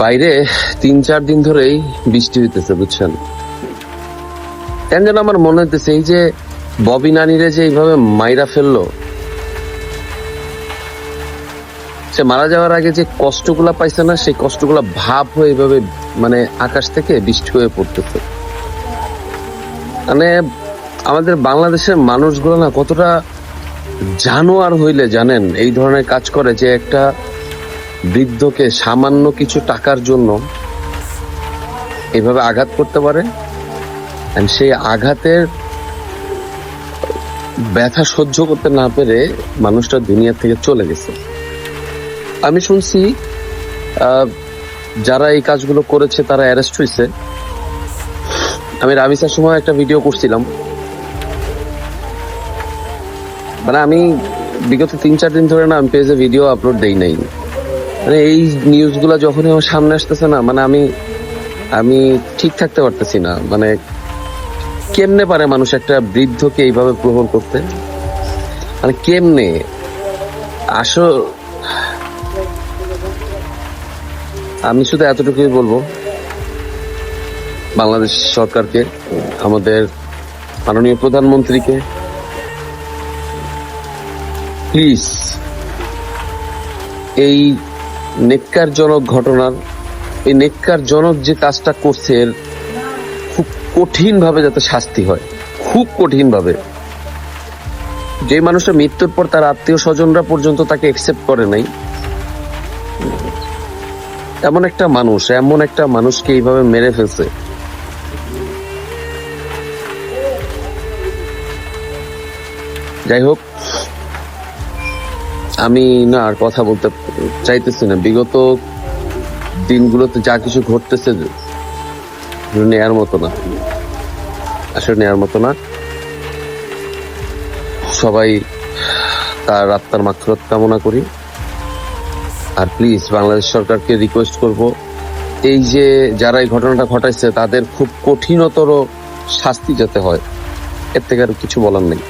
বাইরে 3-4 দিন ধরেই বৃষ্টি হইতেছে, বুঝছেন? কেন যেন আমার মনে হইতেছে এই যে ববি নানিরে যে এইভাবে মাইরা ফেললো, সে মারা যাওয়ার আগে যে কষ্টগুলা পাইছে না, সেই কষ্টগুলা ভাব হয়ে এইভাবে মানে আকাশ থেকে বৃষ্টি হয়ে পড়তেছে। মানে আমাদের বাংলাদেশের মানুষগুলো না কতটা জানোয়ার হইলে জানেন এই ধরনের কাজ করে, যে একটা বৃদ্ধকে সামান্য কিছু টাকার জন্য এভাবে আঘাত করতে পারে। And সেই আঘাতের ব্যথা সহ্য করতে না পেরে মানুষটা দুনিয়া থেকে চলে গেছে। আমি শুনছি যারা এই কাজগুলো করেছে তারা অ্যারেস্ট হয়েছে। আমি রামিসার সময় একটা ভিডিও করছিলাম, মানে আমি বিগত 3-4 দিন ধরে না আমি পেজে ভিডিও আপলোড দেই নাই। মানে এই নিউজগুলো যখনই আমার সামনে আসতেছে না, মানে আমি ঠিক থাকতে পারতেছি না। মানে কেমনে পারে মানুষ একটা বৃদ্ধকে এইভাবে প্রহর করতে, মানে কেমনে? আমি শুধু এতটুকুই বলবো বাংলাদেশ সরকারকে, আমাদের মাননীয় প্রধানমন্ত্রীকে, প্লিজ এই নেক্কারজনক ঘটনার, এই নেক্কারজনক যে কাজটা করছে এর খুব কঠিন ভাবে যাতে শাস্তি হয়, খুব কঠিন ভাবে। যে মানুষের মৃত্যুর পর তার আত্মীয় স্বজনরা পর্যন্ত তাকে একসেপ্ট করে নাই, এমন একটা মানুষকে এইভাবে মেরে ফেলছে। যাই হোক, আমি না আর কথা বলতে চাইতেছি না। বিগত দিনগুলোতে যা কিছু ঘটতেছে নেয়ার মতো না, আসলে নেয়ার মতো না। সবাই তার আত্মার মাগফিরাত কামনা করি। আর প্লিজ বাংলাদেশ সরকারকে রিকোয়েস্ট করব, এই যে যারা এই ঘটনাটা ঘটাইছে তাদের খুব কঠিনতর শাস্তি যাতে হয়, এর থেকে আর কিছু বলার নেই।